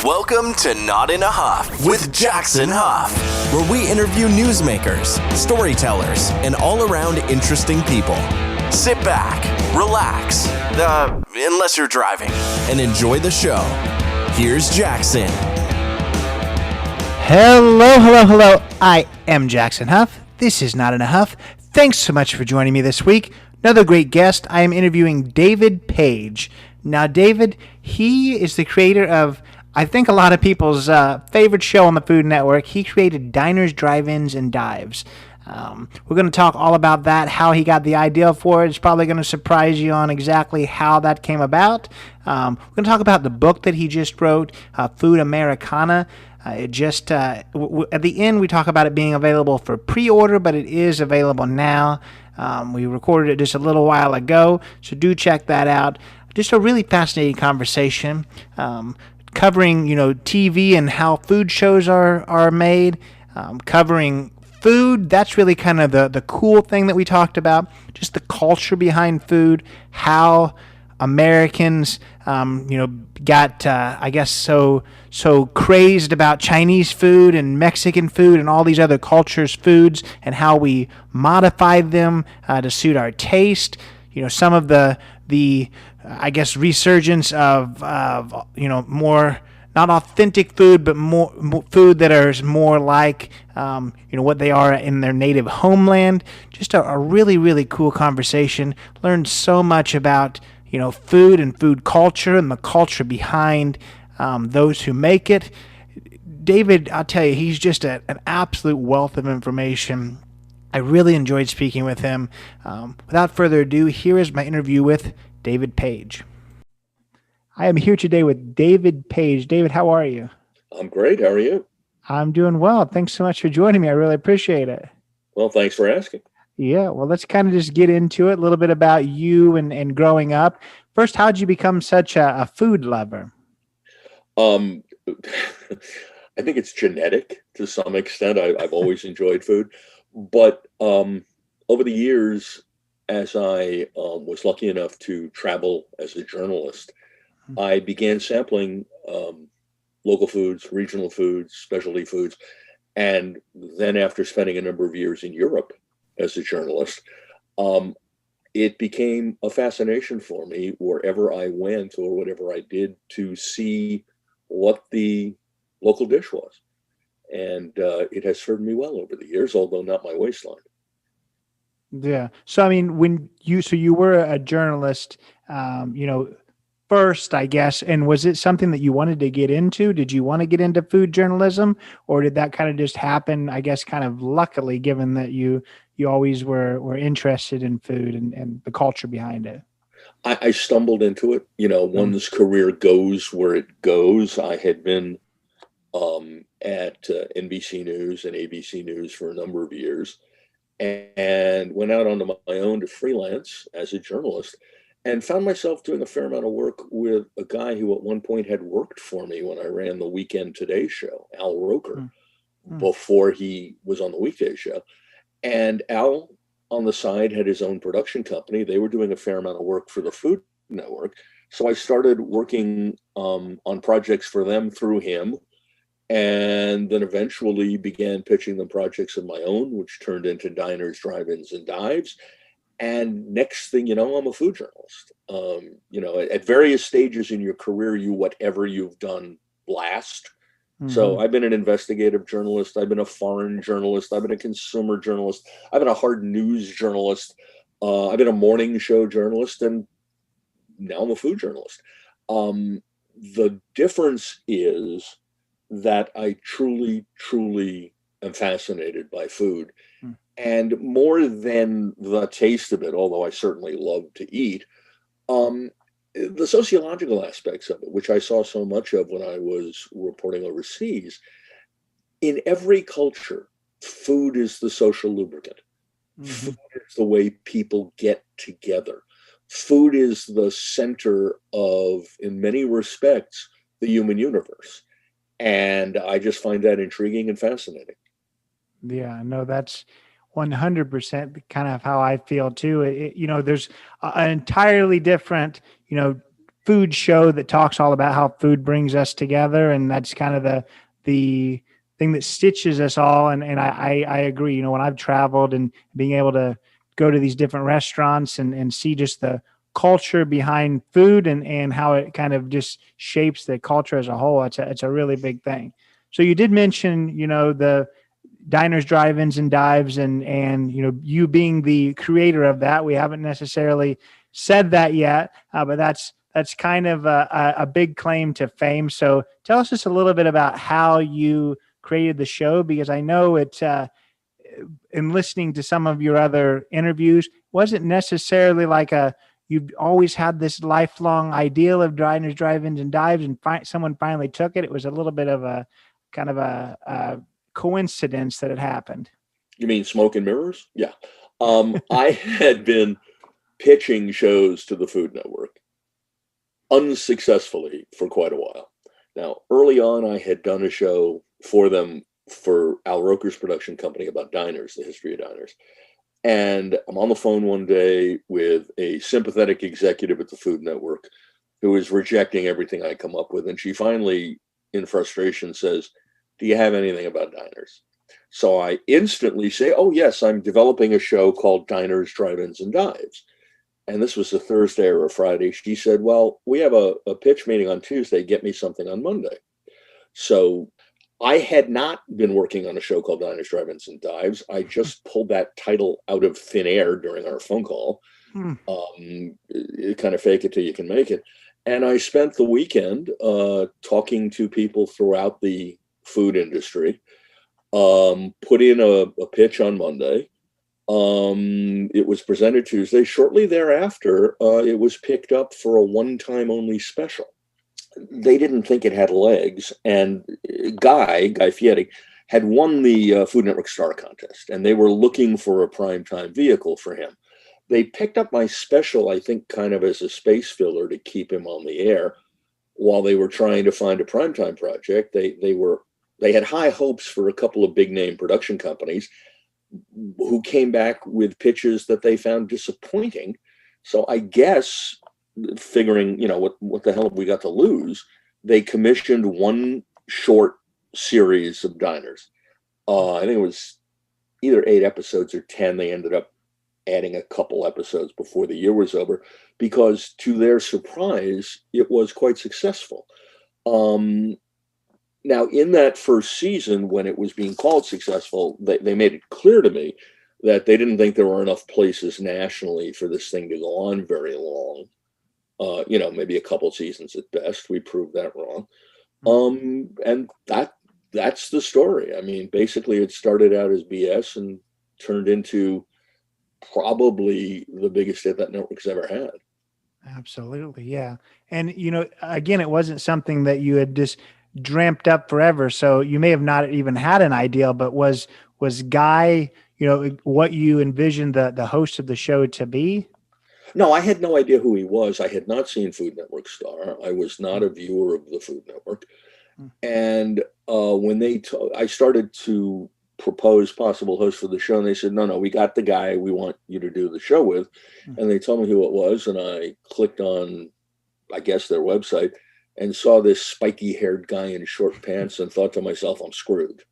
Welcome to Not in a Huff with Jackson Huff, where we interview newsmakers, storytellers, and all-around interesting people. Sit back, relax, unless you're driving, and enjoy the show. Here's Jackson. Hello. I am Jackson Huff. This is Not in a Huff. Thanks so much for joining me this week. Another great guest. I am interviewing David Page. Now, David, he is the creator of, I think, a lot of people's favorite show on the Food Network. He created Diners, Drive-Ins, and Dives. We're going to talk all about that, how he got the idea for it. It's probably going to surprise you on exactly how that came about. We're going to talk about the book that he just wrote, Food Americana. At the end, we talk about it being available for pre-order, but it is available now. We recorded it just a little while ago, so do check that out. Just a really fascinating conversation, covering, TV and how food shows are made, covering food. That's really kind of the cool thing that we talked about, just the culture behind food, how Americans, got, I guess, so crazed about Chinese food and Mexican food and all these other cultures' foods, and how we modified them to suit our taste. Some of the I guess, resurgence of more not authentic food, but more food that is more like what they are in their native homeland. Just a really, really cool conversation. Learned so much about food and food culture and the culture behind those who make it. David, I'll tell you, he's just an absolute wealth of information. I really enjoyed speaking with him. Without further ado, here is my interview with David Page. I am here today with David Page. David, how are you? I'm great. How are you? I'm doing well. Thanks so much for joining me. I really appreciate it. Well, thanks for asking. Yeah, well, let's kind of just get into it, a little bit about you and growing up. First, how did you become such a food lover? I think it's genetic to some extent. I've always enjoyed food. But over the years, as I was lucky enough to travel as a journalist, I began sampling local foods, regional foods, specialty foods. And then after spending a number of years in Europe as a journalist, it became a fascination for me wherever I went or whatever I did to see what the local dish was. And it has served me well over the years, although not my waistline. Yeah. So, I mean, you were a journalist, first, I guess, and was it something that you wanted to get into? Did you want to get into food journalism, or did that kind of just happen, I guess, kind of luckily, given that you always were interested in food and the culture behind it? I stumbled into it. One's career goes where it goes. I had been at NBC News and ABC News for a number of years, and went out onto my own to freelance as a journalist, and found myself doing a fair amount of work with a guy who at one point had worked for me when I ran the Weekend Today show, Al Roker, before he was on the Weekday show. And Al, on the side, had his own production company. They were doing a fair amount of work for the Food Network. So I started working on projects for them through him, and then eventually began pitching them projects of my own, which turned into Diners, Drive-Ins, and Dives. And next thing you know, I'm a food journalist. At various stages in your career, whatever you've done last. Mm-hmm. So I've been an investigative journalist. I've been a foreign journalist. I've been a consumer journalist. I've been a hard news journalist. I've been a morning show journalist, and now I'm a food journalist. The difference is that I truly, truly am fascinated by food. And more than the taste of it, although I certainly love to eat, the sociological aspects of it, which I saw so much of when I was reporting overseas. In every culture, food is the social lubricant. Mm-hmm. Food is the way people get together. Food is the center of, in many respects, the human universe. And I just find that intriguing and fascinating. Yeah, no, that's 100% kind of how I feel too. There's an entirely different, food show that talks all about how food brings us together, and that's kind of the thing that stitches us all. And I agree. When I've traveled and being able to go to these different restaurants and see just the culture behind food and how it kind of just shapes the culture as a whole, it's a really big thing. So you did mention, the diners, drive-ins, and dives, and you being the creator of that. We haven't necessarily said that yet, but that's kind of a big claim to fame. So tell us just a little bit about how you created the show, because I know it. In listening to some of your other interviews, wasn't necessarily like you've always had this lifelong ideal of diners, drive-ins, and dives, and someone finally took it. It was a little bit of a kind of a coincidence that it happened. You mean smoke and mirrors? Yeah. I had been pitching shows to the Food Network unsuccessfully for quite a while. Now, early on, I had done a show for them, for Al Roker's production company, about diners, the history of diners. And I'm on the phone one day with a sympathetic executive at the Food Network who was rejecting everything I come up with. And she finally, in frustration, says, "Do you have anything about diners?" So I instantly say, "Oh, yes, I'm developing a show called Diners, Drive-ins, and Dives." And this was a Thursday or a Friday. She said, "Well, we have a pitch meeting on Tuesday. Get me something on Monday." So I had not been working on a show called Diners, Drive-ins, and Dives. I just pulled that title out of thin air during our phone call. Kind of fake it till you can make it. And I spent the weekend talking to people throughout the food industry, put in a pitch on Monday. It was presented Tuesday. Shortly thereafter, it was picked up for a one-time only special. They didn't think it had legs, and Guy Fieri had won the Food Network Star Contest, and they were looking for a primetime vehicle for him. They picked up my special, I think, kind of as a space filler to keep him on the air while they were trying to find a primetime project. They had high hopes for a couple of big name production companies who came back with pitches that they found disappointing. So I guess, figuring, what the hell have we got to lose, they commissioned one short series of diners. I think it was either 8 episodes or 10. They ended up adding a couple episodes before the year was over, because to their surprise, it was quite successful. Now, in that first season, when it was being called successful, they made it clear to me that they didn't think there were enough places nationally for this thing to go on very long. Maybe a couple seasons at best. We proved that wrong. And that's the story. I mean, basically, it started out as BS and turned into probably the biggest hit that network's ever had. Absolutely, yeah. And again, it wasn't something that you had just dreamt up forever. So you may have not even had an idea, but was Guy, what you envisioned the host of the show to be? No, I had no idea who he was. I had not seen Food Network Star. I was not a viewer of the Food Network. And when I started to propose possible hosts for the show, and they said, no, we got the guy we want you to do the show with. And they told me who it was, and I clicked on, I guess, their website and saw this spiky-haired guy in short pants and thought to myself, I'm screwed.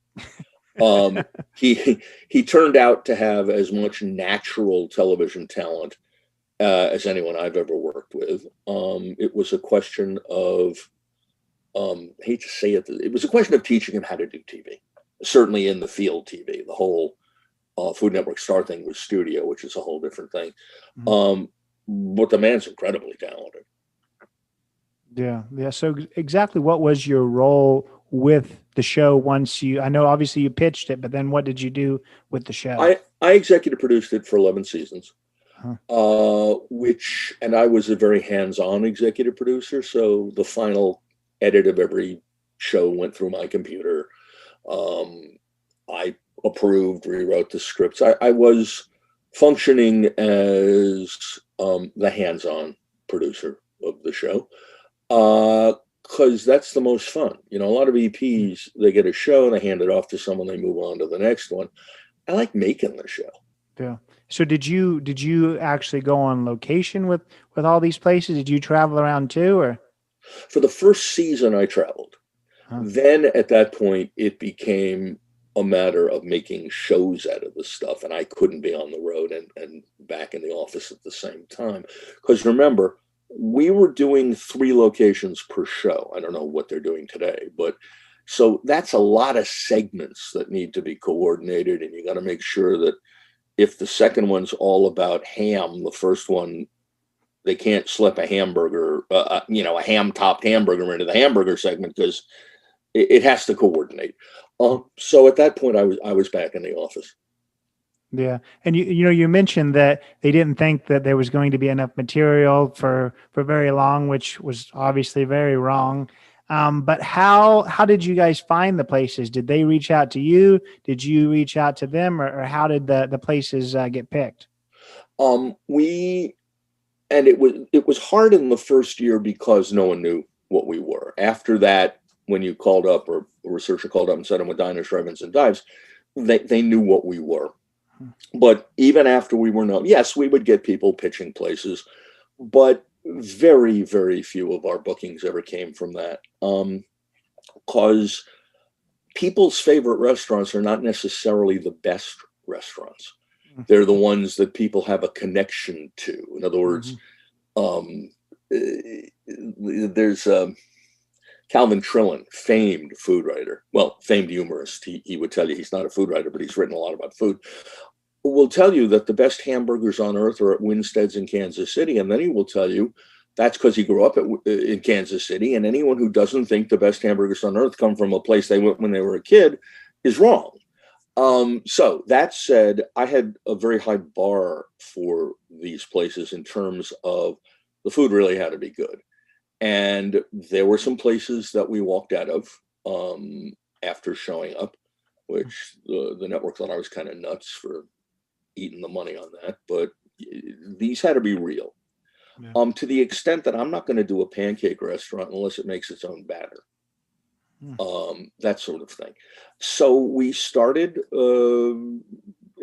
He turned out to have as much natural television talent as anyone I've ever worked with. It was a question of, I hate to say it, it was a question of teaching him how to do TV. Certainly in the field TV, the whole Food Network Star thing was studio, which is a whole different thing. But the man's incredibly talented. Yeah. So exactly what was your role with the show once I know obviously you pitched it, but then what did you do with the show? I executive produced it for 11 seasons, and I was a very hands-on executive producer. So the final edit of every show went through my computer. I approved, rewrote the scripts. I was functioning as the hands-on producer of the show, because that's the most fun. A lot of EPs, they get a show and they hand it off to someone, they move on to the next one. I like making the show. Yeah. So did you actually go on location with all these places? Did you travel around too, or? For the first season, I traveled. Huh. Then at that point, it became a matter of making shows out of the stuff, and I couldn't be on the road and back in the office at the same time. Because remember, we were doing 3 locations per show. I don't know what they're doing today, but so that's a lot of segments that need to be coordinated, and you got to make sure that if the second one's all about ham, the first one they can't slip a hamburger, a ham-topped hamburger into the hamburger segment because it has to coordinate. So at that point, I was back in the office. Yeah. And you mentioned that they didn't think that there was going to be enough material for very long, which was obviously very wrong. But how did you guys find the places? Did they reach out to you? Did you reach out to them, or how did the places get picked? We and it was hard in the first year because no one knew what we were. After that, when you called up or a researcher called up and said I'm with diners, drive-ins, and dives, they knew what we were. But even after we were known, yes, we would get people pitching places, but very, very few of our bookings ever came from that. Because people's favorite restaurants are not necessarily the best restaurants. They're the ones that people have a connection to. In other words, there's Calvin Trillin, famed food writer, well, famed humorist. He would tell you he's not a food writer, but he's written a lot about food. Will tell you that the best hamburgers on earth are at Winstead's in Kansas City, and then he will tell you that's because he grew up in Kansas City. And anyone who doesn't think the best hamburgers on earth come from a place they went when they were a kid is wrong. So that said, I had a very high bar for these places in terms of the food really had to be good. And there were some places that we walked out of after showing up, which the network thought I was kind of nuts for eating the money on that. But these had to be real. Yeah. To the extent that I'm not going to do a pancake restaurant unless it makes its own batter. That sort of thing. So we started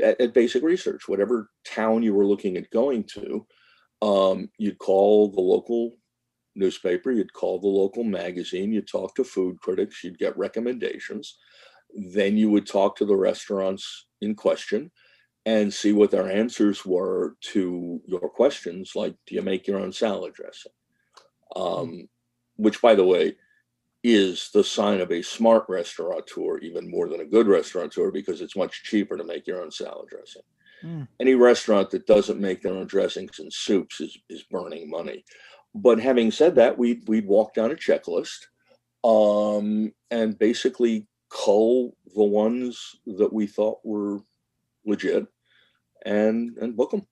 at basic research. Whatever town you were looking at going to, you'd call the local newspaper, you'd call the local magazine, you'd talk to food critics, you'd get recommendations. Then you would talk to the restaurants in question and see what their answers were to your questions, like, do you make your own salad dressing? Which, by the way, is the sign of a smart restaurateur, even more than a good restaurateur, because it's much cheaper to make your own salad dressing. Any restaurant that doesn't make their own dressings and soups is burning money. But having said that, we'd walk down a checklist and basically cull the ones that we thought were legit and book them.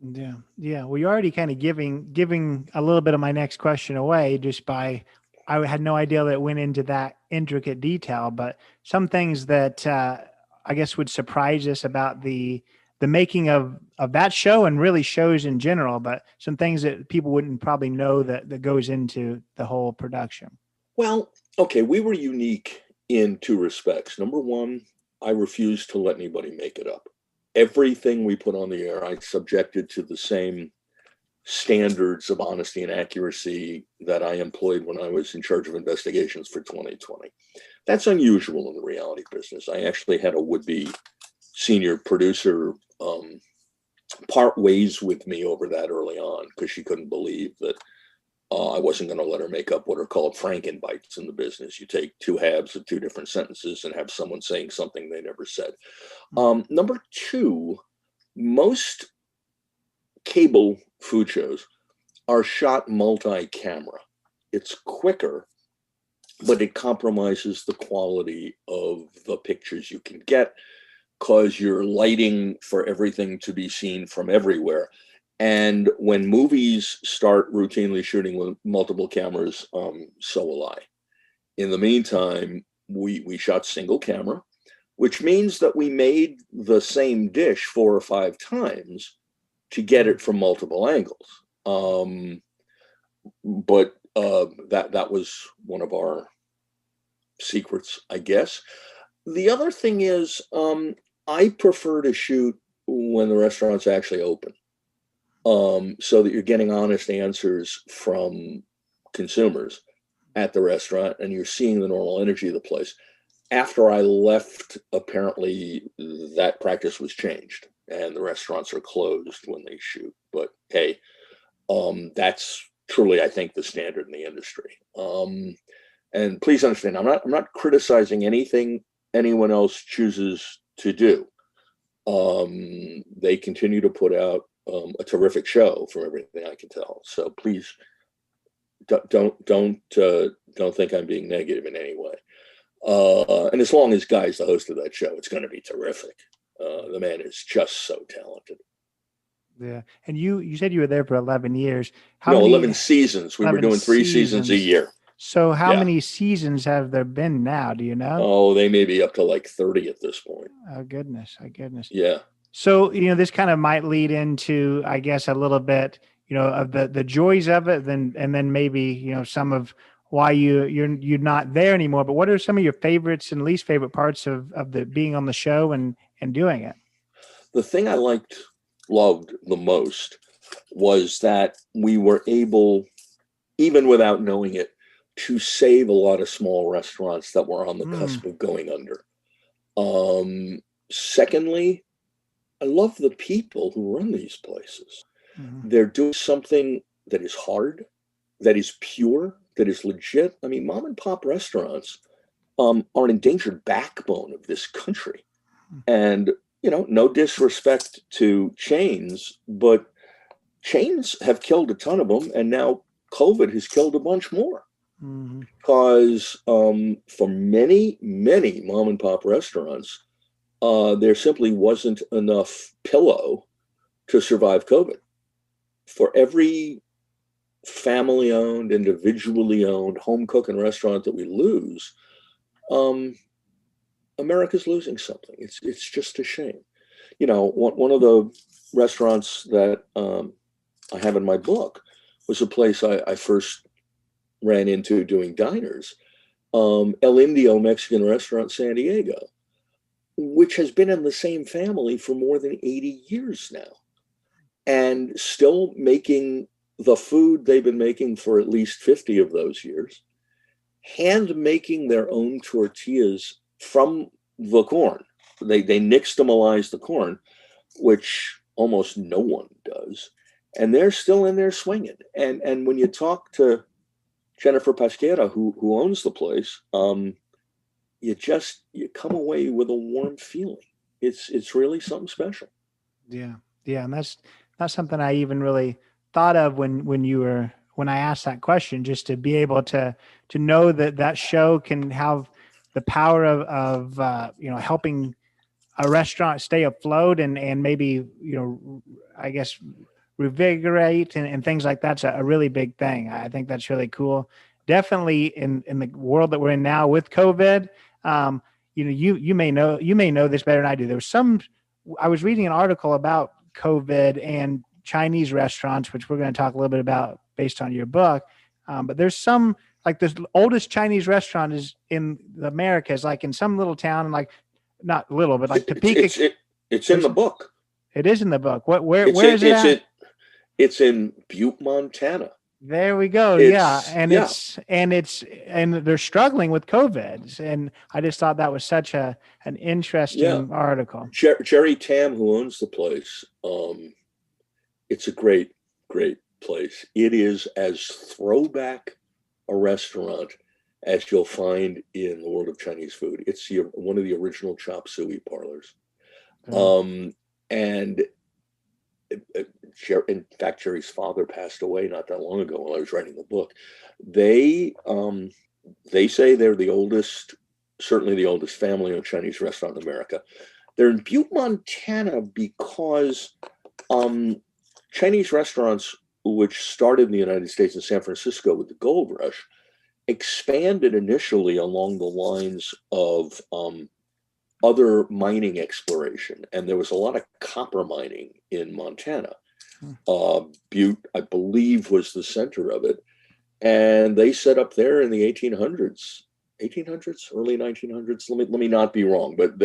Yeah, yeah. Well, you're already kind of giving a little bit of my next question away just by I had no idea that it went into that intricate detail. But some things that I guess would surprise us about the making of that show and really shows in general, but some things that people wouldn't probably know that goes into the whole production. Well, okay, we were unique in 2 respects. Number one, I refused to let anybody make it up. Everything we put on the air, I subjected to the same standards of honesty and accuracy that I employed when I was in charge of investigations for 2020. That's unusual in the reality business. I actually had a would-be senior producer part ways with me over that early on because she couldn't believe that I wasn't going to let her make up what are called Frankenbites in the business. You take 2 halves of 2 different sentences and have someone saying something they never said. Number 2, most cable food shows are shot multi-camera. It's quicker, but it compromises the quality of the pictures you can get because you're lighting for everything to be seen from everywhere. And when movies start routinely shooting with multiple cameras, so will I. In the meantime, we shot single camera, which means that we made the same dish 4 or 5 times to get it from multiple angles. But that was one of our secrets, I guess. The other thing is, I prefer to shoot when the restaurant's actually open, so that you're getting honest answers from consumers at the restaurant, and you're seeing the normal energy of the place. After I left, apparently that practice was changed, and the restaurants are closed when they shoot. But hey, that's truly, I think, the standard in the industry. And please understand, I'm not criticizing anything anyone else chooses to do. They continue to put out a terrific show, from everything I can tell. So please don't think I'm being negative in any way. And as long as Guy's the host of that show, it's going to be terrific. The man is just so talented. Yeah. And you said you were there for 11 years. No, 11 seasons. We were doing 3 seasons a year. So how many seasons have there been now? Do you know? Oh, they may be up to like 30 at this point. Oh, goodness. Yeah. So, this kind of might lead into, I guess, a little bit, of the joys of it, and then maybe, some of why you're not there anymore. But what are some of your favorites and least favorite parts of the being on the show and doing it? The thing I loved the most was that we were able, even without knowing it, to save a lot of small restaurants that were on the cusp of going under. Secondly, I love the people who run these places. Mm-hmm. They're doing something that is hard, that is pure, that is legit. I mean, mom and pop restaurants are an endangered backbone of this country. And, no disrespect to chains, but chains have killed a ton of them. And now COVID has killed a bunch more. Mm-hmm. Because for many, many mom and pop restaurants, there simply wasn't enough pillow to survive COVID. For every family-owned, individually owned home cooking restaurant that we lose, America's losing something. It's just a shame. One of the restaurants that I have in my book was a place I first ran into doing diners, El Indio Mexican Restaurant, San Diego, which has been in the same family for more than 80 years now, and still making the food they've been making for at least 50 of those years, hand making their own tortillas from the corn. They nixtamalize the corn, which almost no one does, and they're still in there swinging. And when you talk to Jennifer Pasquera, who owns the place, you come away with a warm feeling. It's really something special. Yeah, and that's not something I even really thought of when I asked that question. Just to be able to know that show can have the power of helping a restaurant stay afloat and maybe I guess revigorate and things like that's a really big thing. I think that's really cool. Definitely in the world that we're in now with COVID, you may know this better than I do. I was reading an article about COVID and Chinese restaurants, which we're going to talk a little bit about based on your book. But there's some, like, the oldest Chinese restaurant is in the Americas, like in some little town, and like not little, but like Topeka. It's in the book. It is in the book. Where is it at? It's in Butte, Montana. There we go. And they're struggling with COVID. And I just thought that was such an interesting article. Jerry Tam, who owns the place, it's a great, great place. It is as throwback a restaurant as you'll find in the world of Chinese food. It's one of the original chop suey parlors. And in fact, Jerry's father passed away not that long ago while I was writing the book. They say they're the oldest, certainly the oldest family-owned Chinese restaurant in America. They're in Butte, Montana because Chinese restaurants, which started in the United States and San Francisco with the gold rush, expanded initially along the lines of other mining exploration. And there was a lot of copper mining in Montana. Butte, I believe, was the center of it. And they set up there in the 1800s 1800s, early 1900s. Let me not be wrong, but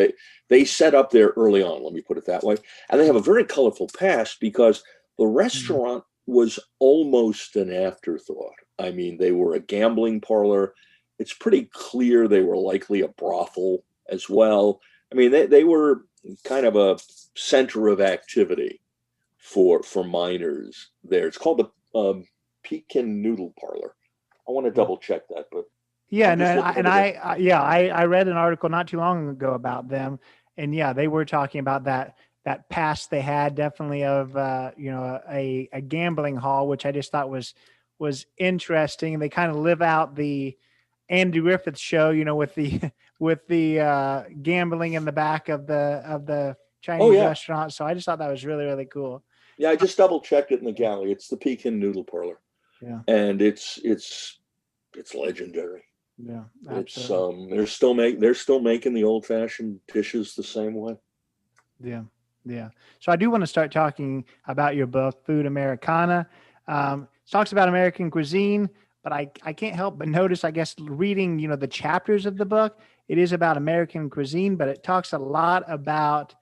they set up there early on. Let me put it that way. And they have a very colorful past because the restaurant was almost an afterthought. I mean, they were a gambling parlor. It's pretty clear they were likely a brothel as well. I mean, they were kind of a center of activity for miners there. It's called the Pekin Noodle Parlor. I want to double check that, but yeah, no, I read an article not too long ago about them, and yeah, they were talking about that past they had, definitely of a gambling hall, which I just thought was interesting. They kind of live out the Andy Griffith show, with the with the gambling in the back of the Chinese restaurant. So I just thought that was really, really cool. Yeah, I just double checked it in the galley. It's the Pekin Noodle Parlor. Yeah, and it's legendary. Yeah, absolutely. They're still making the old fashioned dishes the same way. Yeah, yeah. So I do want to start talking about your book, Food Americana. It talks about American cuisine, but I can't help but notice, I guess, reading the chapters of the book, it is about American cuisine, but it talks a lot about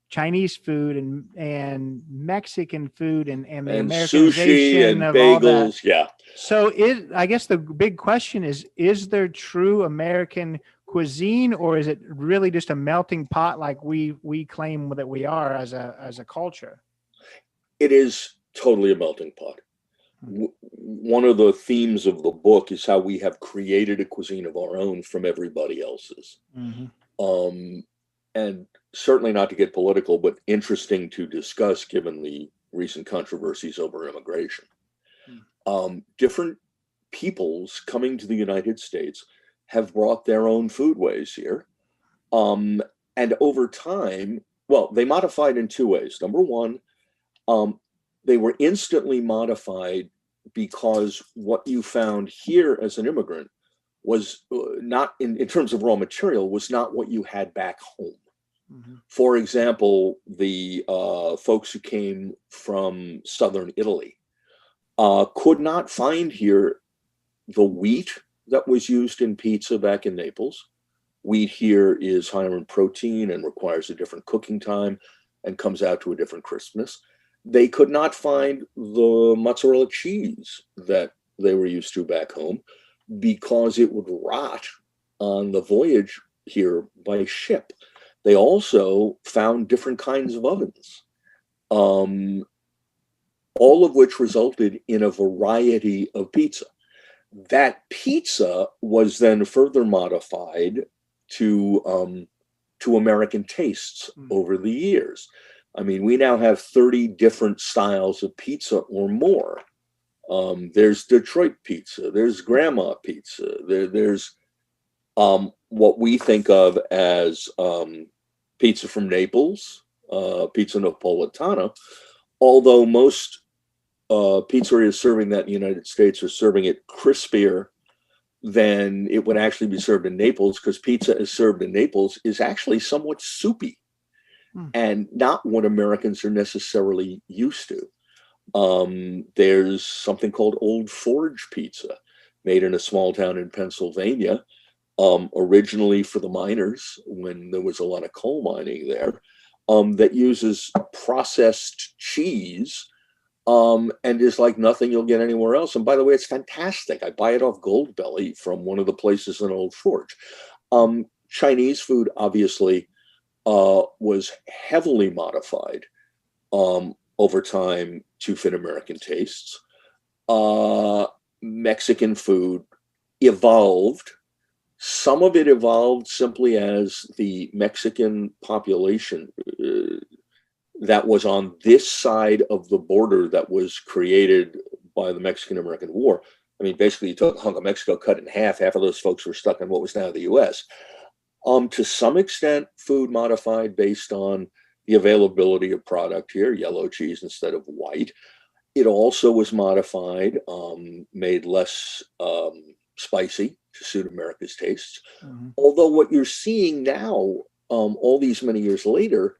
Chinese food and Mexican food and the Americanization sushi and of bagels, all that. Yeah. So I guess the big question is there true American cuisine, or is it really just a melting pot like we claim that we are as a culture? It is totally a melting pot. One of the themes of the book is how we have created a cuisine of our own from everybody else's. Mm-hmm. And certainly not to get political, but interesting to discuss given the recent controversies over immigration. Different peoples coming to the United States have brought their own foodways here. And over time, well, they modified in two ways. Number one, they were instantly modified because what you found here as an immigrant was not, in terms of raw material, was not what you had back home. Mm-hmm. For example, the folks who came from southern Italy could not find here the wheat that was used in pizza back in Naples. Wheat here is higher in protein and requires a different cooking time and comes out to a different crispness. They could not find the mozzarella cheese that they were used to back home because it would rot on the voyage here by ship. They also found different kinds of ovens, all of which resulted in a variety of pizza. That pizza was then further modified to American tastes over the years. I mean, we now have 30 different styles of pizza or more. There's Detroit pizza, there's grandma pizza, there's what we think of as pizza from Naples, pizza napolitana, although most pizzerias serving that in the United States are serving it crispier than it would actually be served in Naples, because pizza is served in Naples is actually somewhat soupy and not what Americans are necessarily used to. There's something called Old Forge pizza made in a small town in Pennsylvania, originally for the miners when there was a lot of coal mining there, that uses processed cheese and is like nothing you'll get anywhere else. And by the way, it's fantastic. I buy it off Goldbelly from one of the places in Old Forge. Chinese food, obviously, was heavily modified over time to fit American tastes. Mexican food evolved. Some of it evolved simply as the Mexican population that was on this side of the border that was created by the Mexican-American War. I mean, basically, you took a hunk of Mexico, cut it in half. Half of those folks were stuck in what was now the U.S. To some extent, food modified based on the availability of product here, yellow cheese instead of white. It also was modified, made less spicy to suit America's tastes. Mm-hmm. Although what you're seeing now, all these many years later,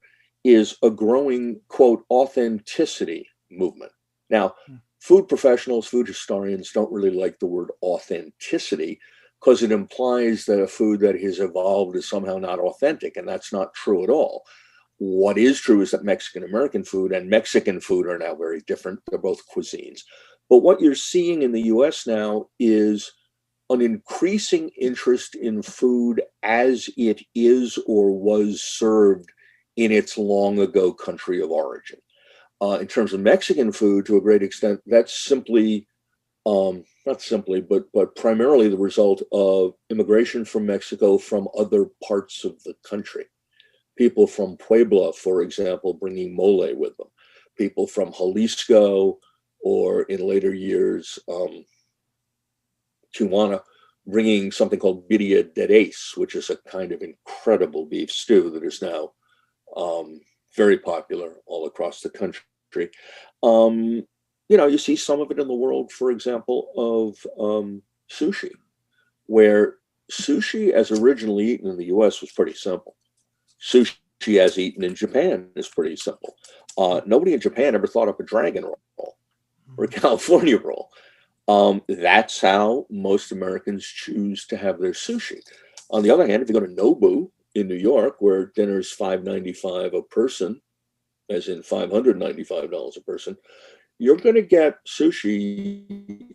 is a growing, quote, authenticity movement. Now, food professionals, food historians don't really like the word authenticity because it implies that a food that has evolved is somehow not authentic, and that's not true at all. What is true is that Mexican American food and Mexican food are now very different. They're both cuisines. But what you're seeing in the US now is an increasing interest in food as it is or was served in its long ago country of origin. In terms of Mexican food, to a great extent, that's simply, not simply, but primarily the result of immigration from Mexico from other parts of the country. People from Puebla, for example, bringing mole with them. People from Jalisco, or in later years, Tijuana, bringing something called birria de res, which is a kind of incredible beef stew that is now very popular all across the country. You see some of it in the world, for example, of sushi, where sushi as originally eaten in the US was pretty simple. Sushi as eaten in Japan is pretty simple. Nobody in Japan ever thought up a dragon roll or a California roll. That's how most Americans choose to have their sushi. On the other hand, if you go to Nobu in New York, where dinner's $5.95 a person, as in $595 a person, you're going to get sushi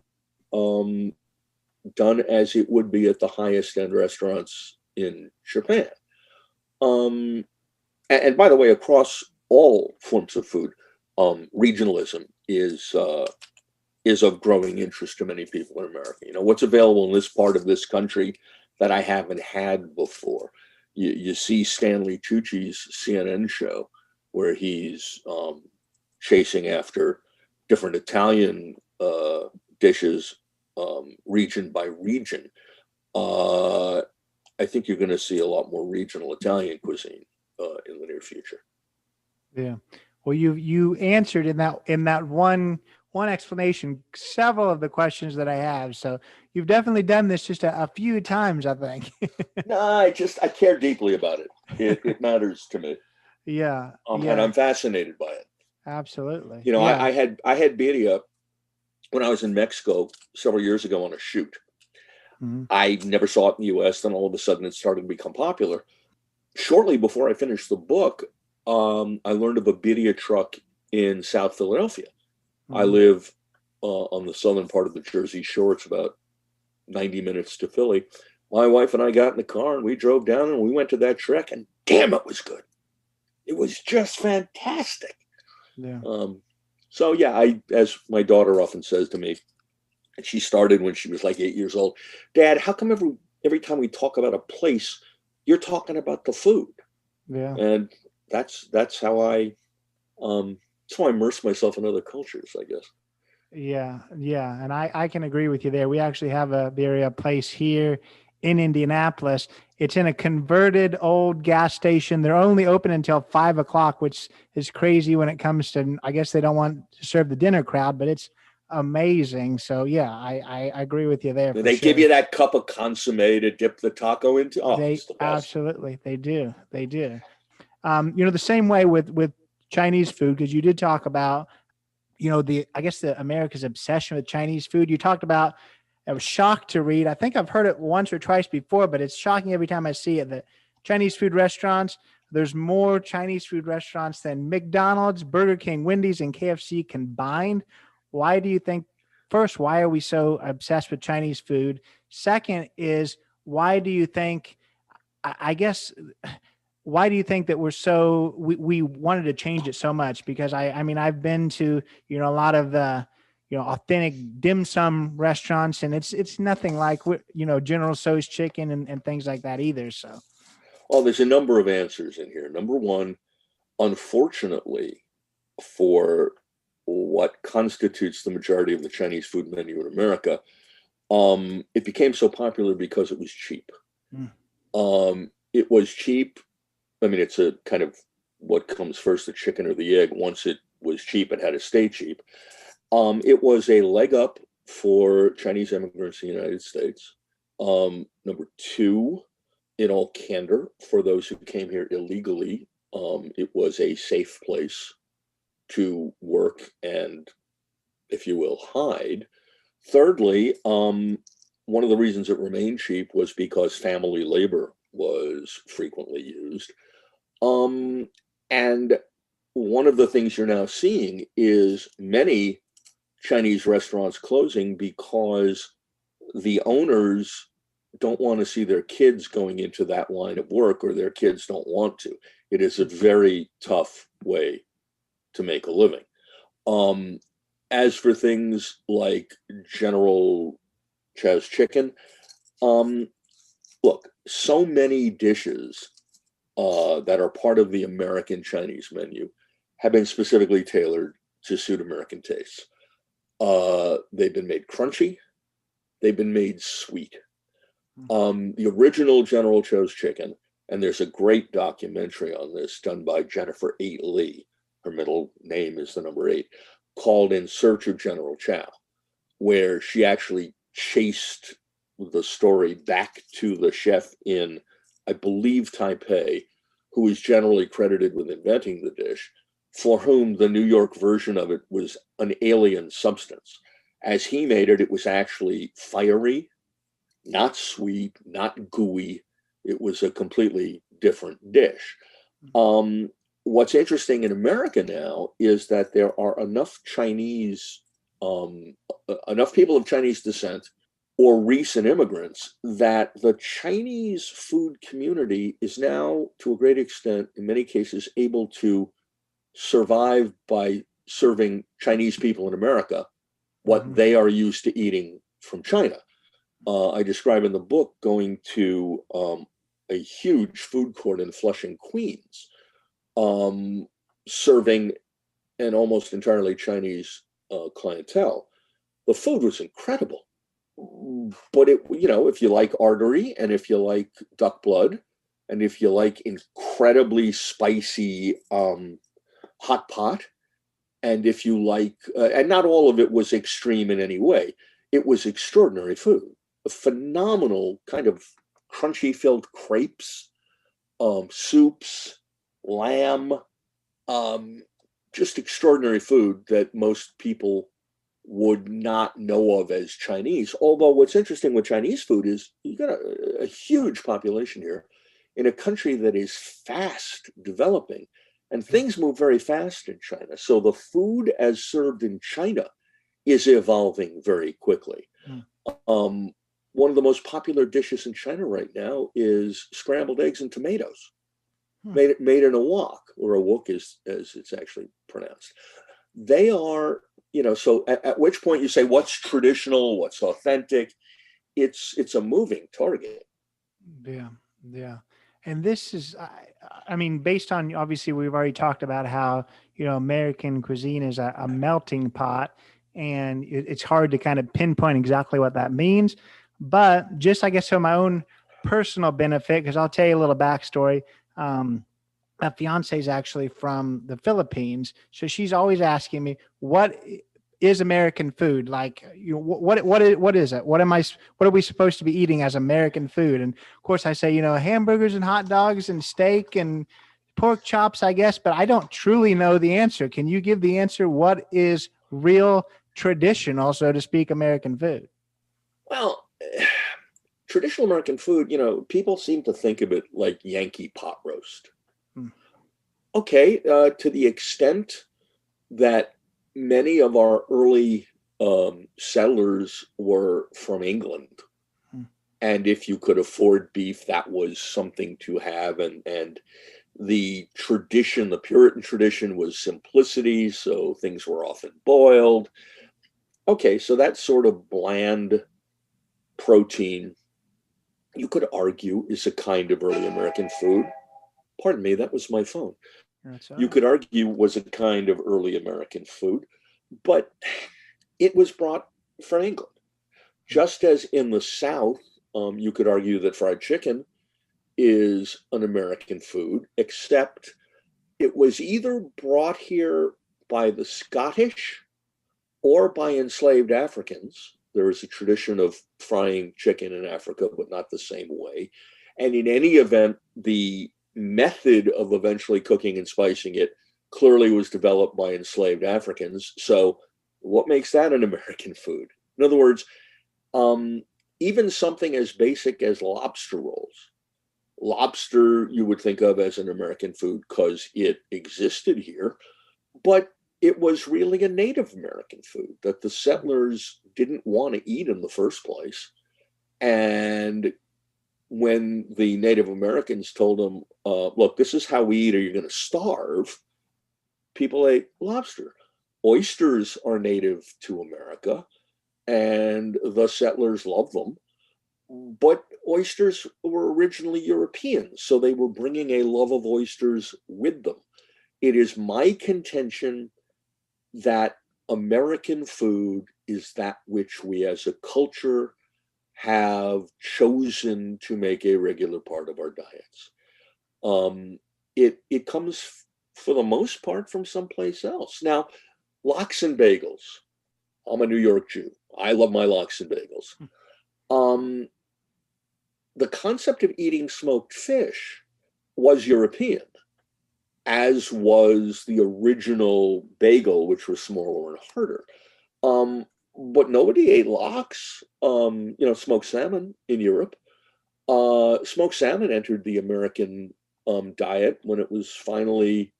done as it would be at the highest end restaurants in Japan. And by the way, across all forms of food, regionalism is of growing interest to many people in America. What's available in this part of this country that I haven't had before? You see Stanley Tucci's CNN show where he's chasing after different Italian dishes, region by region. I think you're going to see a lot more regional Italian cuisine in the near future. Yeah. Well, you answered in that one explanation several of the questions that I have. So you've definitely done this just a few times, I think. No, I care deeply about it. It matters to me. Yeah. And I'm fascinated by it. Absolutely. I had birria when I was in Mexico several years ago on a shoot. Mm-hmm. I never saw it in the US. Then all of a sudden it started to become popular. Shortly before I finished the book, I learned of a birria truck in South Philadelphia. Mm-hmm. I live on the southern part of the Jersey Shore. It's about 90 minutes to Philly. My wife and I got in the car and we drove down and we went to that truck, and damn, it was good. It was just fantastic. Yeah. So yeah, as my daughter often says to me, and she started when she was like 8 years old, Dad, how come every time we talk about a place, you're talking about the food? Yeah. And that's how I immerse myself in other cultures, I guess. Yeah. And I can agree with you there. We actually have a birria place here in Indianapolis. It's in a converted old gas station. They're only open until 5 o'clock, which is crazy when it comes to, I guess they don't want to serve the dinner crowd, but it's amazing. So yeah, I agree with you there. They give you that cup of consomme to dip the taco into. Oh, it's the best. Absolutely. They do. The same way with Chinese food, because you did talk about, the America's obsession with Chinese food. You talked about, I was shocked to read, I think I've heard it once or twice before, but it's shocking every time I see it, that Chinese food restaurants, there's more Chinese food restaurants than McDonald's, Burger King, Wendy's, and KFC combined. Why do you think, first, why are we so obsessed with Chinese food? Second is, why do you think, why do you think that we wanted to change it so much? Because I mean, I've been to, a lot of the, authentic dim sum restaurants, and it's nothing like, General Tso's chicken and things like that either. So, well, there's a number of answers in here. Number one, unfortunately, for what constitutes the majority of the Chinese food menu in America, it became so popular because it was cheap. It was cheap. I mean, it's a kind of what comes first, the chicken or the egg. Once it was cheap, it had to stay cheap. It was a leg up for Chinese immigrants in the United States. Number two, in all candor, for those who came here illegally, it was a safe place to work and, if you will, hide. Thirdly, one of the reasons it remained cheap was because family labor was frequently used. And one of the things you're now seeing is many Chinese restaurants closing because the owners don't want to see their kids going into that line of work, or their kids don't want to. It is a very tough way to make a living. As for things like General Chow's chicken, look, so many dishes that are part of the American Chinese menu have been specifically tailored to suit American tastes. They've been made crunchy. They've been made sweet. The original General Chow's chicken, and there's a great documentary on this done by Jennifer 8 Lee. Her middle name is the number 8, called In Search of General Chow, where she actually chased the story back to the chef in, I believe, Taipei, who is generally credited with inventing the dish, for whom the New York version of it was an alien substance. As he made it, it was actually fiery, not sweet, not gooey. It was a completely different dish. What's interesting in America now is that there are enough enough people of Chinese descent or recent immigrants that the Chinese food community is now, to a great extent, in many cases, able to survive by serving Chinese people in America what they are used to eating from China. I describe in the book going to a huge food court in Flushing, Queens, serving an almost entirely Chinese clientele. The food was incredible, but if you like artery, and if you like duck blood, and if you like incredibly spicy hot pot, and if you like, and not all of it was extreme in any way, it was extraordinary food. A phenomenal kind of crunchy filled crepes, soups, lamb, just extraordinary food that most people would not know of as Chinese. Although what's interesting with Chinese food is you got a huge population here in a country that is fast developing, and things move very fast in China. So the food as served in China is evolving very quickly. One of the most popular dishes in China right now is scrambled eggs and tomatoes, made in a wok, or a wok as it's actually pronounced. They are, so at which point you say, what's traditional, what's authentic? It's a moving target. Yeah. And this is, I mean, based on, obviously, we've already talked about how, American cuisine is a melting pot, and it's hard to kind of pinpoint exactly what that means. But just, I guess, for my own personal benefit, because I'll tell you a little backstory. My fiance is actually from the Philippines, so she's always asking me, "What is American food like? What is it? What are we supposed to be eating as American food?" And of course, I say, hamburgers and hot dogs and steak and pork chops, I guess, but I don't truly know the answer. Can you give the answer? What is real traditional, so to speak, American food? Well, traditional American food, people seem to think of it like Yankee pot roast. Okay, to the extent that many of our early settlers were from England, and if you could afford beef, that was something to have, and the tradition, the Puritan tradition, was simplicity, so things were often boiled. Okay, so that sort of bland protein, you could argue, is a kind of early American food. Pardon me, that was my phone. You could argue was a kind of early American food, but it was brought from England. Just as in the South, you could argue that fried chicken is an American food, except it was either brought here by the Scottish or by enslaved Africans. There is a tradition of frying chicken in Africa, but not the same way. And in any event, the method of eventually cooking and spicing it clearly was developed by enslaved Africans. So what makes that an American food? In other words, even something as basic as lobster rolls. Lobster you would think of as an American food because it existed here, but it was really a Native American food that the settlers didn't want to eat in the first place. And when the Native Americans told them, look, this is how we eat or you're going to starve, people ate lobster. Oysters are native to America, and the settlers loved them. But oysters were originally European, so they were bringing a love of oysters with them. It is my contention that American food is that which we as a culture have chosen to make a regular part of our diets. It comes for the most part from someplace else. Now, lox and bagels. I'm a New York Jew. I love my lox and bagels. The concept of eating smoked fish was European, as was the original bagel, which was smaller and harder. But nobody ate lox, smoked salmon in Europe. Smoked salmon entered the American diet when it was finally,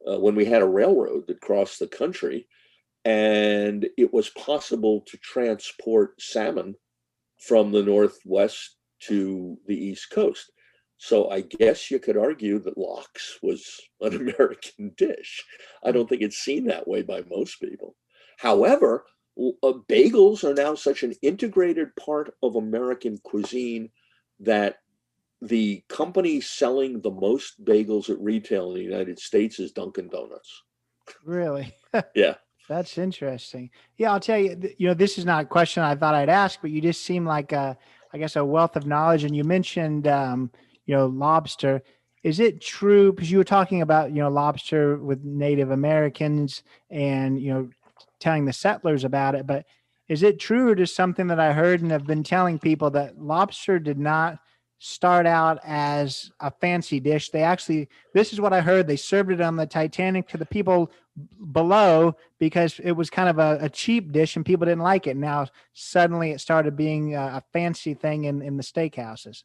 when we had a railroad that crossed the country, and it was possible to transport salmon from the Northwest to the East Coast. So I guess you could argue that lox was an American dish. I don't think it's seen that way by most people. However, bagels are now such an integrated part of American cuisine that the company selling the most bagels at retail in the United States is Dunkin' Donuts. Really? Yeah. That's interesting. Yeah, I'll tell you, this is not a question I thought I'd ask, but you just seem like I guess a wealth of knowledge. And you mentioned, lobster. Is it true, because you were talking about, lobster with Native Americans and, telling the settlers about it, but is it true or just something that I heard and have been telling people that lobster did not start out as a fancy dish? They actually, this is what I heard, they served it on the Titanic to the people below because it was kind of a cheap dish and people didn't like it. Now suddenly it started being a fancy thing in the steakhouses.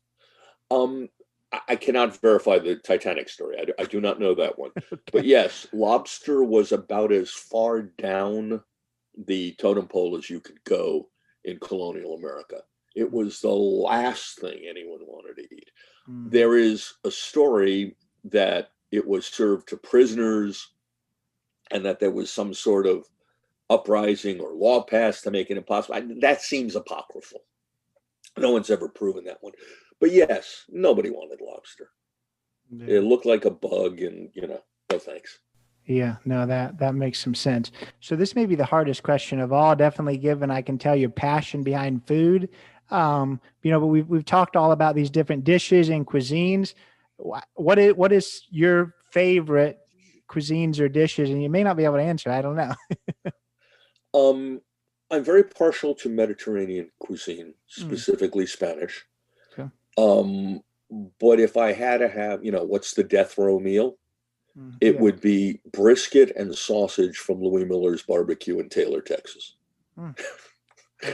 I cannot verify the Titanic story. I do not know that one. Okay. But yes, lobster was about as far down the totem pole as you could go in colonial America. It was the last thing anyone wanted to eat. Mm. There is a story that it was served to prisoners and that there was some sort of uprising or law passed to make it impossible. That seems apocryphal. No one's ever proven that one. But yes, nobody wanted lobster. Yeah. It looked like a bug and, no thanks. Yeah, no, that makes some sense. So this may be the hardest question of all, definitely, given I can tell your passion behind food. But we've talked all about these different dishes and cuisines. What is your favorite cuisines or dishes? And you may not be able to answer. I don't know. I'm very partial to Mediterranean cuisine, specifically Spanish. Okay. But if I had to have, what's the death row meal? It would be brisket and sausage from Louis Miller's Barbecue in Taylor, Texas.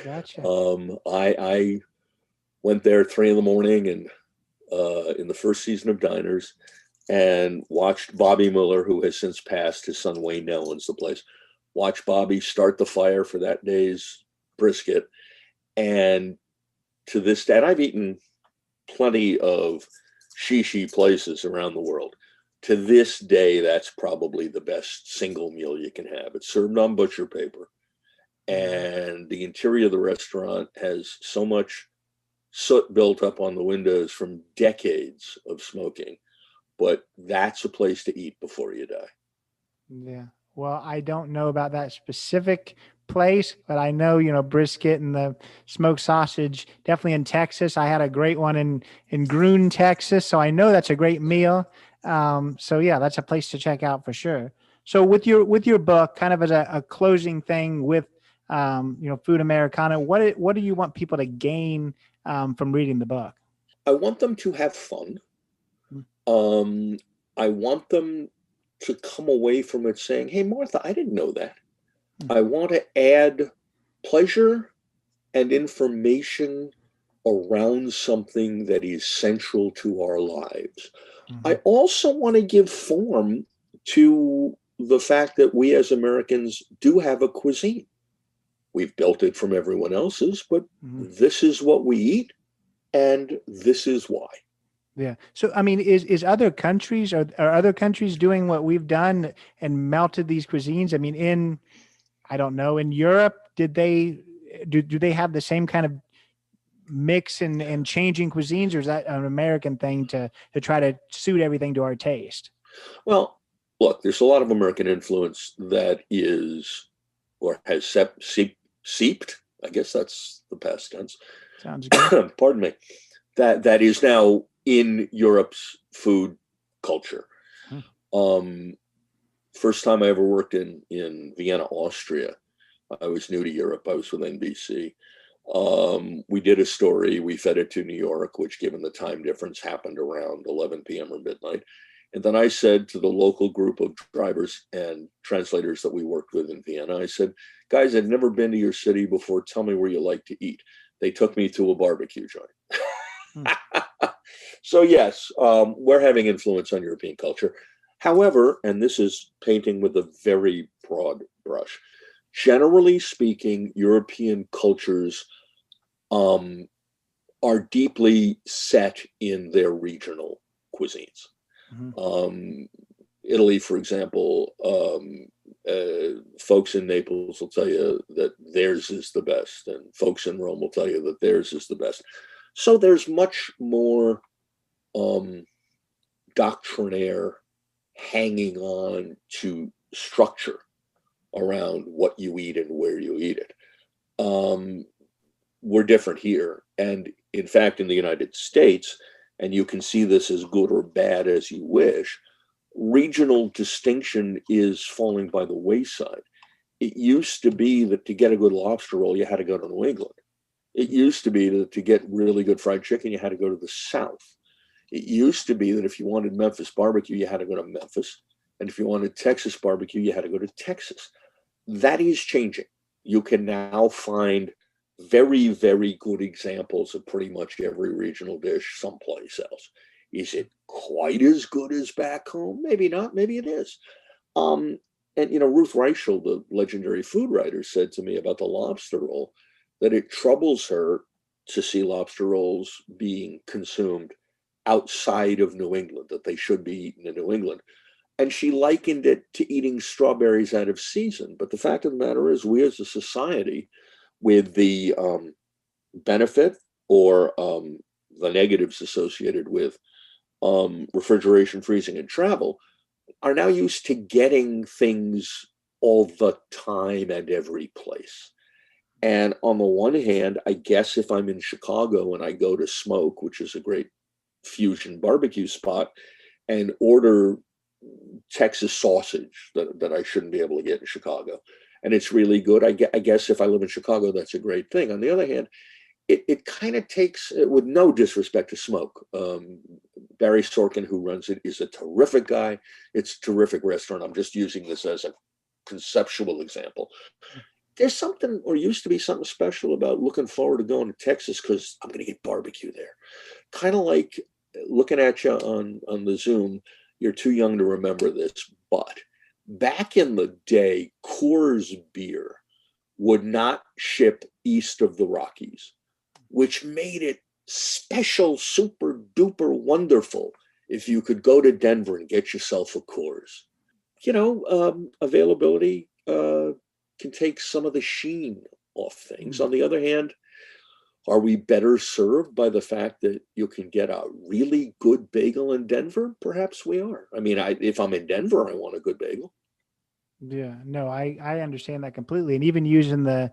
Gotcha. I went there 3 a.m. and in the first season of Diners and watched Bobby Miller, who has since passed. His son Wayne now owns the place. Watch Bobby start the fire for that day's brisket. And to this day, I've eaten plenty of shishi places around the world. To this day, that's probably the best single meal you can have. It's served on butcher paper. And the interior of the restaurant has so much soot built up on the windows from decades of smoking. But that's a place to eat before you die. Yeah. Well, I don't know about that specific place, but I know, brisket and the smoked sausage, definitely in Texas. I had a great one in Groon, Texas. So I know that's a great meal. So yeah, that's a place to check out for sure. So with your book, kind of as a closing thing with, Food Americana, what do you want people to gain from reading the book? I want them to have fun. I want them to come away from it saying, hey, Martha, I didn't know that. I want to add pleasure and information around something that is central to our lives. Mm-hmm. I also want to give form to the fact that we as Americans do have a cuisine. We've built it from everyone else's, but Mm-hmm. this is what we eat, and this is why. Yeah. So, I mean, is other countries are other countries doing what we've done and melted these cuisines? I mean, I don't know, in Europe, did they do they have the same kind of mix and changing cuisines, or is that an American thing to try to suit everything to our taste? Well, look, there's a lot of American influence that is or has seeped. I guess that's the past tense. Sounds good. Pardon me. That is now in Europe's food culture. Hmm. First time I ever worked in Vienna, Austria. I was new to Europe. I was with NBC. We did a story. We fed it to New York, which, given the time difference, happened around 11 p.m. or midnight. And then I said to the local group of drivers and translators that we worked with in Vienna, I said, guys, I've never been to your city before. Tell me where you like to eat. They took me to a barbecue joint. Hmm. So, yes, we're having influence on European culture. However, and this is painting with a very broad brush, generally speaking, European cultures are deeply set in their regional cuisines. Mm-hmm. Italy, for example, folks in Naples will tell you that theirs is the best, and folks in Rome will tell you that theirs is the best. So there's much more doctrinaire hanging on to structure around what you eat and where you eat it. We're different here. And in fact, in the United States, and you can see this as good or bad as you wish, regional distinction is falling by the wayside. It used to be that to get a good lobster roll, you had to go to New England. It used to be that to get really good fried chicken, you had to go to the South. It used to be that if you wanted Memphis barbecue, you had to go to Memphis. And if you wanted Texas barbecue, you had to go to Texas. That is changing. You can now find very, very good examples of pretty much every regional dish someplace else. Is it quite as good as back home? Maybe not. Maybe it is. And Ruth Reichel, the legendary food writer, said to me about the lobster roll that it troubles her to see lobster rolls being consumed outside of New England, that they should be eaten in New England. And she likened it to eating strawberries out of season. But the fact of the matter is, we as a society, with the benefit or the negatives associated with refrigeration, freezing, and travel, are now used to getting things all the time and every place. And on the one hand, I guess if I'm in Chicago and I go to Smoke, which is a great fusion barbecue spot, and order Texas sausage that I shouldn't be able to get in Chicago, and it's really good, I guess if I live in Chicago, that's a great thing. On the other hand, it kind of takes, with no disrespect to Smoke, Barry Sorkin, who runs it, is a terrific guy. It's a terrific restaurant. I'm just using this as a conceptual example. There's something, or used to be something special about looking forward to going to Texas because I'm going to get barbecue there. Kind of like looking at you on the Zoom. You're too young to remember this, but back in the day, Coors beer would not ship east of the Rockies, which made it special, super duper wonderful if you could go to Denver and get yourself a Coors. Availability can take some of the sheen off things. On the other hand, are we better served by the fact that you can get a really good bagel in Denver? Perhaps we are. I mean, if I'm in Denver, I want a good bagel. Yeah, no, I understand that completely. And even using the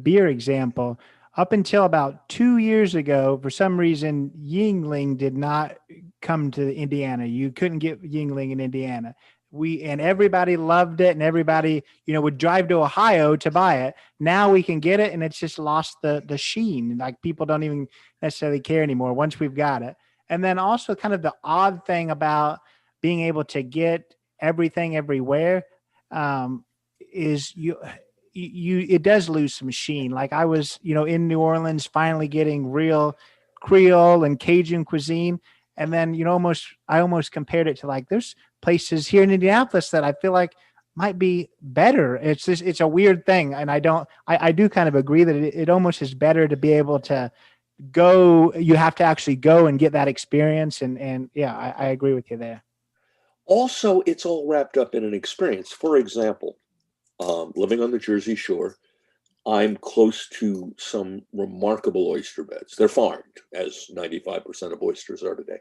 beer example, up until about 2 years ago, for some reason, Yingling did not come to Indiana. You couldn't get Yingling in Indiana. And everybody loved it, and everybody, would drive to Ohio to buy it. Now we can get it, and it's just lost the sheen. Like, people don't even necessarily care anymore once we've got it. And then also, kind of the odd thing about being able to get everything everywhere, is it does lose some sheen. Like I was, in New Orleans, finally getting real Creole and Cajun cuisine, and then I almost compared it to like there's places here in Indianapolis that I feel like might be better. It's a weird thing, and I do kind of agree that it almost is better to be able to go. You have to actually go and get that experience, and yeah, I agree with you there. Also, it's all wrapped up in an experience. For example, living on the Jersey Shore, I'm close to some remarkable oyster beds. They're farmed, as 95% of oysters are today.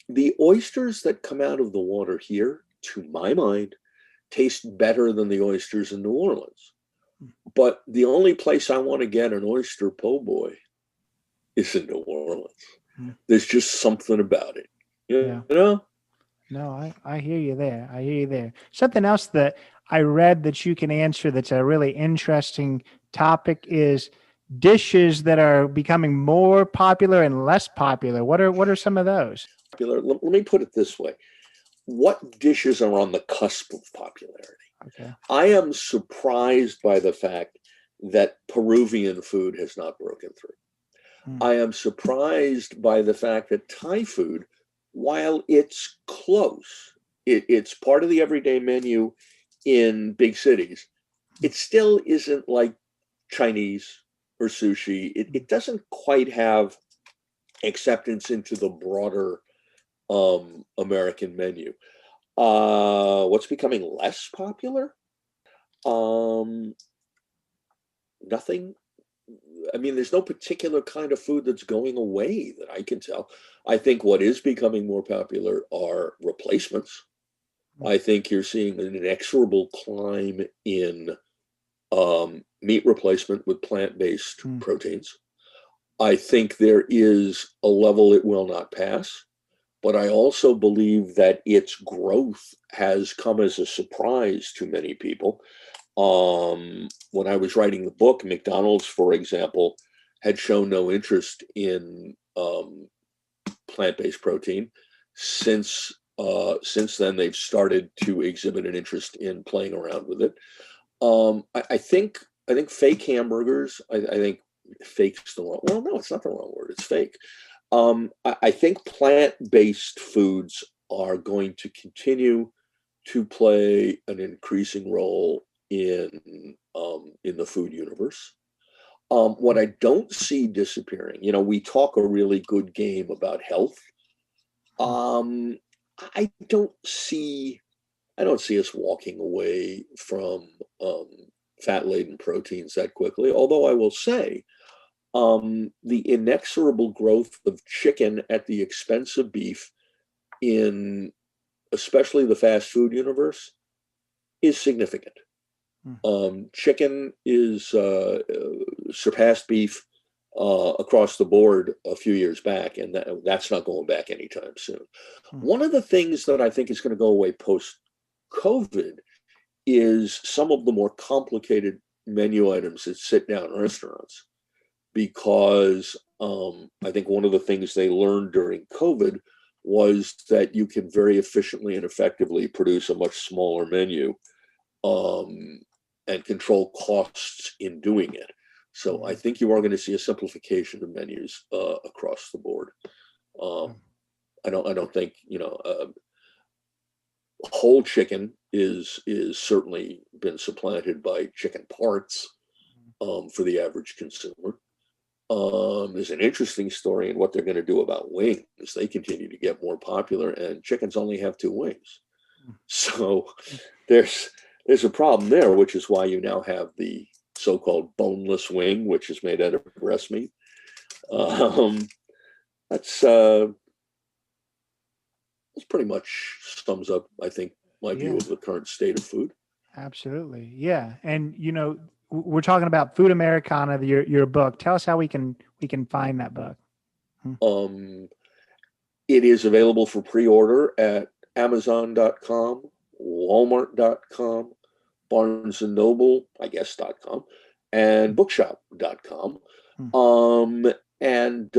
The oysters that come out of the water here, to my mind, taste better than the oysters in New Orleans. But the only place I want to get an oyster po' boy is in New Orleans. There's just something about it. You know? No, I hear you there. I hear you there. Something else that I read that you can answer that's a really interesting topic is dishes that are becoming more popular and less popular. What are some of those? Let me put it this way. What dishes are on the cusp of popularity? Okay. I am surprised by the fact that Peruvian food has not broken through. I am surprised by the fact that Thai food, while it's close, it's part of the everyday menu in big cities, it still isn't like Chinese or sushi. It doesn't quite have acceptance into the broader American menu. What's becoming less popular? Nothing. I mean, there's no particular kind of food that's going away that I can tell. I think what is becoming more popular are replacements. I think you're seeing an inexorable climb in meat replacement with plant-based proteins. I think there is a level it will not pass, but I also believe that its growth has come as a surprise to many people. When I was writing the book, McDonald's, for example, had shown no interest in plant-based protein. Since then, they've started to exhibit an interest in playing around with it. I think fake hamburgers. I think fake's the wrong. Well, no, it's not the wrong word. It's fake. I think plant-based foods are going to continue to play an increasing role in the food universe. What I don't see disappearing, we talk a really good game about health. I don't see us walking away from fat-laden proteins that quickly. Although I will say, the inexorable growth of chicken at the expense of beef in especially the fast food universe is significant. Chicken is surpassed beef across the board a few years back, and that's not going back anytime soon. One of the things that I think is going to go away post-COVID is some of the more complicated menu items at sit-down restaurants, because I think one of the things they learned during COVID was that you can very efficiently and effectively produce a much smaller menu and control costs in doing it. So I think you are going to see a simplification of menus across the board. I don't think whole chicken is certainly been supplanted by chicken parts for the average consumer. There's an interesting story in what they're going to do about wings. They continue to get more popular, and chickens only have 2 wings. So there's a problem there, which is why you now have the so-called boneless wing, which is made out of breast meat. That's pretty much sums up, I think, my view of the current state of food. Absolutely. Yeah. And, we're talking about Food Americana, your book. Tell us how we can find that book. It is available for pre-order at Amazon.com, Walmart.com, Barnes and Noble, I guess.com, and Bookshop.com, and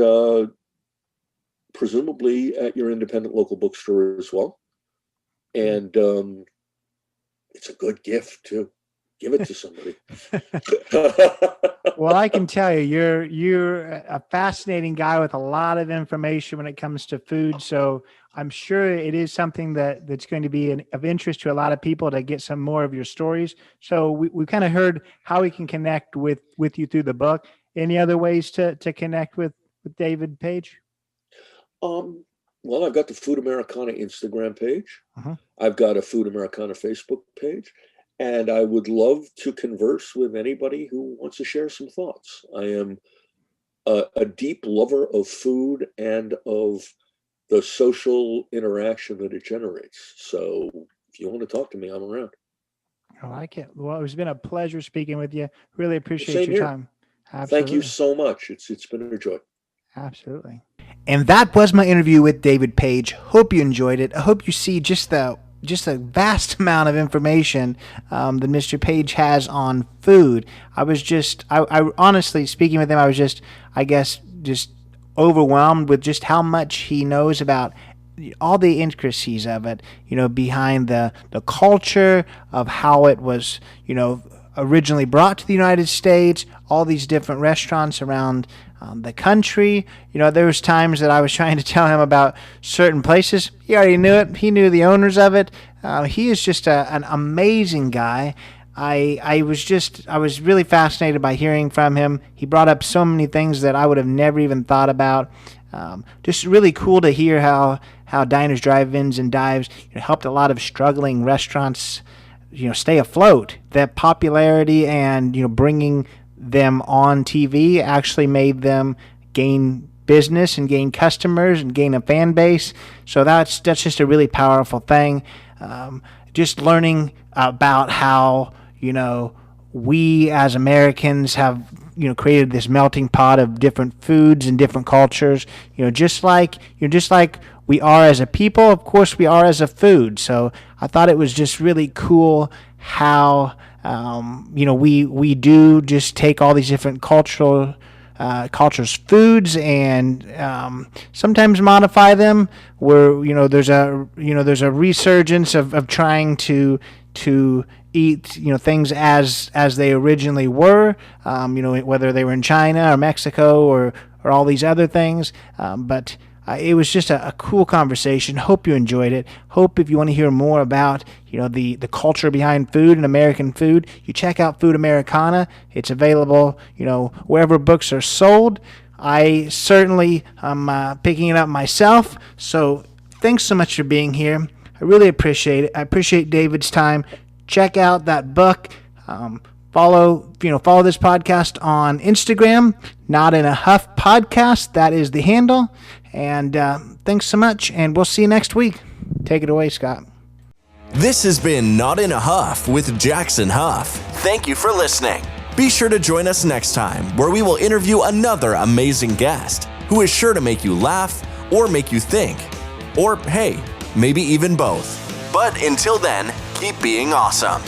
presumably at your independent local bookstore as well. And it's a good gift too. Give it to somebody. Well, I can tell you, you're a fascinating guy with a lot of information when it comes to food. So I'm sure it is something that's going to be of interest to a lot of people to get some more of your stories. So we kind of heard how we can connect with you through the book. Any other ways to connect with David Page? Well, I've got the Food Americana Instagram page. Uh-huh. I've got a Food Americana Facebook page. And I would love to converse with anybody who wants to share some thoughts. I am a deep lover of food and of the social interaction that it generates. So if you want to talk to me, I'm around. I like it. Well, it's been a pleasure speaking with you. Really appreciate Same your here. time. Absolutely. Thank you so much. It's been a joy. Absolutely. And that was my interview with David Page. Hope you enjoyed it. I hope you see just a vast amount of information that Mr. Page has on food. I honestly, speaking with him, I was just overwhelmed with just how much he knows about all the intricacies of it, behind the culture of how it was, originally brought to the United States, all these different restaurants around the country. There was times that I was trying to tell him about certain places. He already knew it. He knew the owners of it. He is just an amazing guy. I was really fascinated by hearing from him. He brought up so many things that I would have never even thought about. Just really cool to hear how diners, drive-ins, and dives helped a lot of struggling restaurants stay afloat. That popularity and bringing them on TV actually made them gain business and gain customers and gain a fan base. So that's just a really powerful thing. Just learning about how we as Americans have created this melting pot of different foods and different cultures. Just like we are as a people, of course we are as a food. So I thought it was just really cool how we do just take all these different cultures, foods, and sometimes modify them. Where there's a resurgence of trying to eat things as they originally were. Whether they were in China or Mexico or all these other things, but. It was just a cool conversation. Hope you enjoyed it. Hope if you want to hear more about the culture behind food and American food, you check out Food Americana. It's available wherever books are sold. I certainly am picking it up myself. So thanks so much for being here. I really appreciate it. I appreciate David's time. Check out that book. Follow this podcast on Instagram, Not in a Huff Podcast. That is the handle. And thanks so much, and we'll see you next week. Take it away, Scott. This has been Not in a Huff with Jackson Huff. Thank you for listening. Be sure to join us next time, where we will interview another amazing guest who is sure to make you laugh or make you think. Or, hey, maybe even both. But until then, keep being awesome.